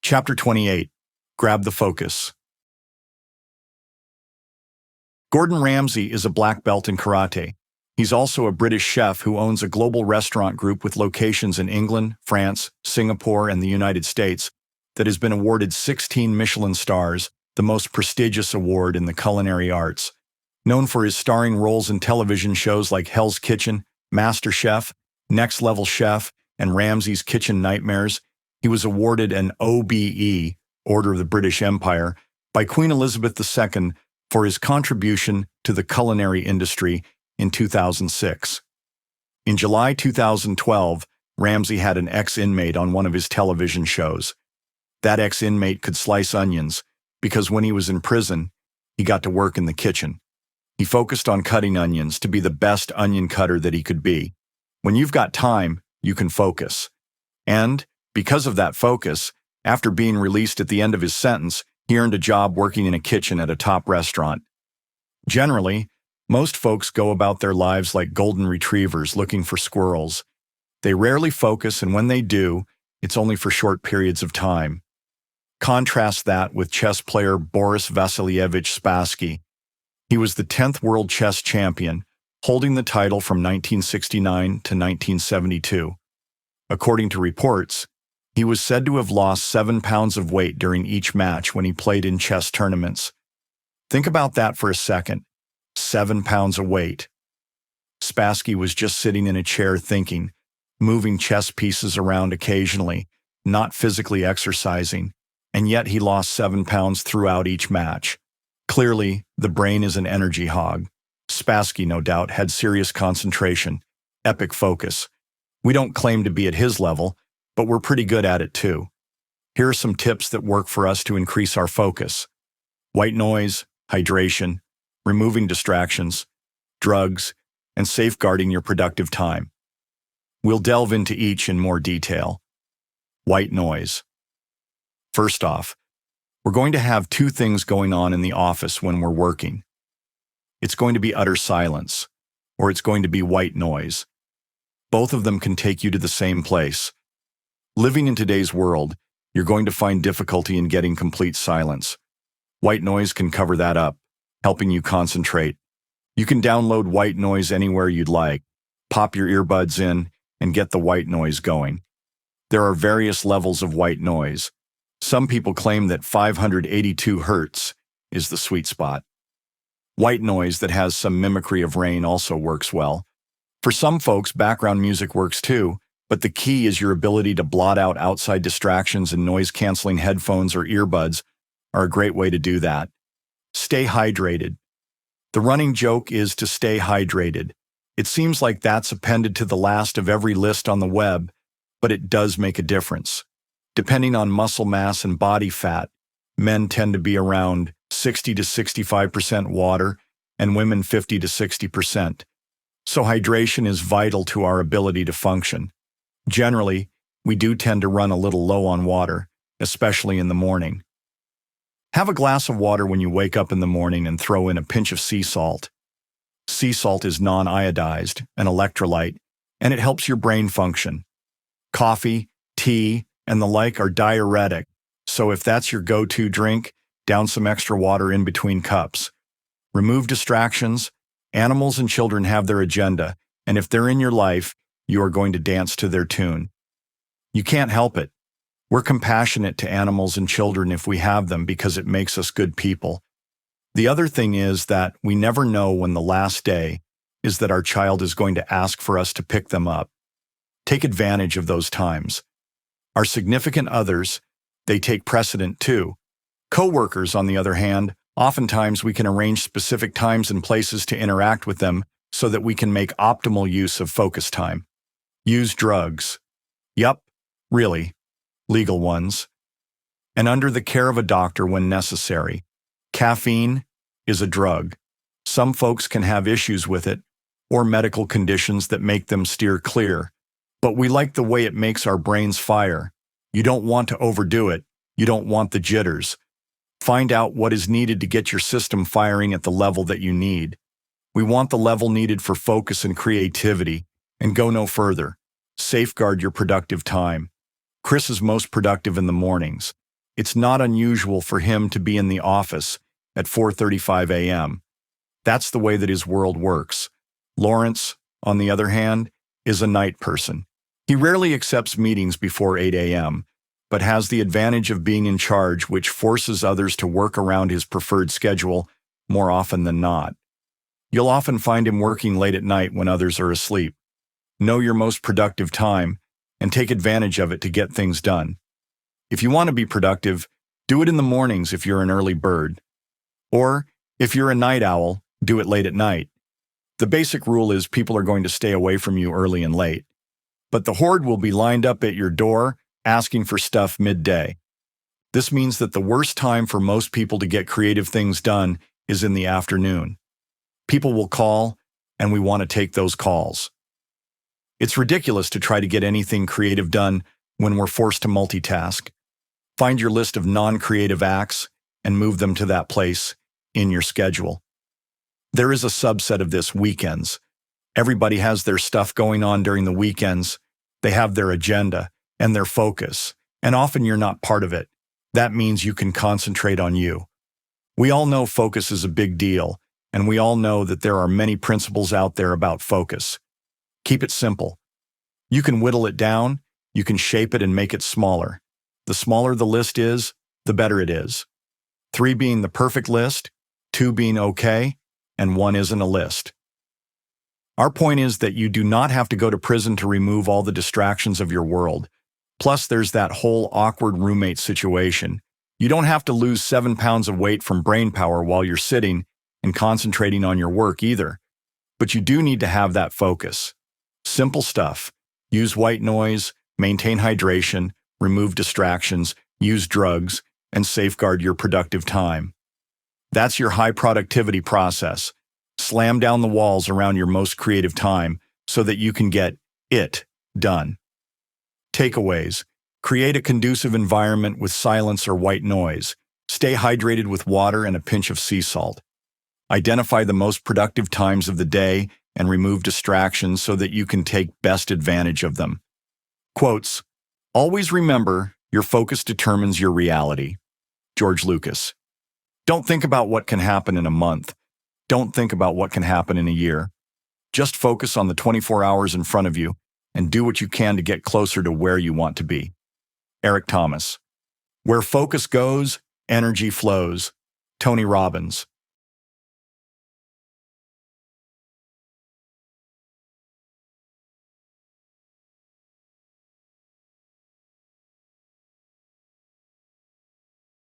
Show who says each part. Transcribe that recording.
Speaker 1: Chapter 28. Grab the Focus. Gordon Ramsay is a black belt in karate. He's also a British chef who owns a global restaurant group with locations in England, France, Singapore, and the United States that has been awarded 16 Michelin stars, the most prestigious award in the culinary arts. Known for his starring roles in television shows like Hell's Kitchen, MasterChef, Next Level Chef, and Ramsay's Kitchen Nightmares, he was awarded an OBE, Order of the British Empire, by Queen Elizabeth II for his contribution to the culinary industry in 2006. In July 2012, Ramsay had an ex-inmate on one of his television shows. That ex-inmate could slice onions because when he was in prison, he got to work in the kitchen. He focused on cutting onions to be the best onion cutter that he could be. When you've got time, you can focus. And, because of that focus, after being released at the end of his sentence, he earned a job working in a kitchen at a top restaurant. Generally, most folks go about their lives like golden retrievers looking for squirrels. They rarely focus, and when they do, it's only for short periods of time. Contrast that with chess player Boris Vasilyevich Spassky. He was the 10th world chess champion, holding the title from 1969 to 1972. According to reports, he was said to have lost 7 pounds of weight during each match when he played in chess tournaments. Think about that for a second. 7 pounds of weight. Spassky was just sitting in a chair thinking, moving chess pieces around occasionally, not physically exercising, and yet he lost 7 pounds throughout each match. Clearly, the brain is an energy hog. Spassky, no doubt, had serious concentration, epic focus. We don't claim to be at his level, but we're pretty good at it too. Here are some tips that work for us to increase our focus. White noise, hydration, removing distractions, drugs, and safeguarding your productive time. We'll delve into each in more detail. White noise. First off, we're going to have 2 things going on in the office when we're working. It's going to be utter silence, or it's going to be white noise. Both of them can take you to the same place. Living in today's world, you're going to find difficulty in getting complete silence. White noise can cover that up, helping you concentrate. You can download white noise anywhere you'd like, pop your earbuds in, and get the white noise going. There are various levels of white noise. Some people claim that 582 Hz is the sweet spot. White noise that has some mimicry of rain also works well. For some folks, background music works too, but the key is your ability to blot out outside distractions, and noise-canceling headphones or earbuds are a great way to do that. Stay hydrated. The running joke is to stay hydrated. It seems like that's appended to the last of every list on the web, but it does make a difference. Depending on muscle mass and body fat, men tend to be around 60 to 65% water and women 50 to 60%. So hydration is vital to our ability to function. Generally, we do tend to run a little low on water, especially in the morning. Have a glass of water when you wake up in the morning and throw in a pinch of sea salt. Sea salt is non-iodized, an electrolyte, and it helps your brain function. Coffee, tea, and the like are diuretic, so if that's your go-to drink, down some extra water in between cups. Remove distractions. Animals and children have their agenda, and if they're in your life, you are going to dance to their tune. You can't help it. We're compassionate to animals and children if we have them because it makes us good people. The other thing is that we never know when the last day is that our child is going to ask for us to pick them up. Take advantage of those times. Our significant others, they take precedent too. Co-workers, on the other hand, oftentimes we can arrange specific times and places to interact with them so that we can make optimal use of focus time. Use drugs. Yup, really. Legal ones. And under the care of a doctor when necessary. Caffeine is a drug. Some folks can have issues with it, or medical conditions that make them steer clear. But we like the way it makes our brains fire. You don't want to overdo it. You don't want the jitters. Find out what is needed to get your system firing at the level that you need. We want the level needed for focus and creativity, and go no further. Safeguard your productive time. Kris is most productive in the mornings. it's not unusual for him to be in the office at 4:35 a.m. That's the way that his world works. Lawrence, on the other hand, is a night person. He rarely accepts meetings before 8 a.m., but has the advantage of being in charge, which forces others to work around his preferred schedule more often than not. You'll often find him working late at night when others are asleep. Know your most productive time and take advantage of it to get things done. If you want to be productive, do it in the mornings if you're an early bird. Or, if you're a night owl, do it late at night. The basic rule is people are going to stay away from you early and late. But the horde will be lined up at your door asking for stuff midday. This means that the worst time for most people to get creative things done is in the afternoon. People will call, and we want to take those calls. It's ridiculous to try to get anything creative done when we're forced to multitask. Find your list of non-creative acts and move them to that place in your schedule. There is a subset of this: weekends. Everybody has their stuff going on during the weekends. They have their agenda and their focus, and often you're not part of it. That means you can concentrate on you. We all know focus is a big deal, and we all know that there are many principles out there about focus. Keep it simple. You can whittle it down, you can shape it and make it smaller. The smaller the list is, the better it is. 3 being the perfect list, 2 being okay, and 1 isn't a list. Our point is that you do not have to go to prison to remove all the distractions of your world. Plus, there's that whole awkward roommate situation. You don't have to lose 7 pounds of weight from brain power while you're sitting and concentrating on your work either. But you do need to have that focus. Simple stuff. Use white noise, maintain hydration, remove distractions, use drugs, and safeguard your productive time. That's your high productivity process. Slam down the walls around your most creative time so that you can get it done. Takeaways. Create a conducive environment with silence or white noise. Stay hydrated with water and a pinch of sea salt. Identify the most productive times of the day and remove distractions so that you can take best advantage of them. Quotes. Always remember, your focus determines your reality. George Lucas. Don't think about what can happen in a month. Don't think about what can happen in a year. Just focus on the 24 hours in front of you and do what you can to get closer to where you want to be. Eric Thomas. Where focus goes, energy flows. Tony Robbins.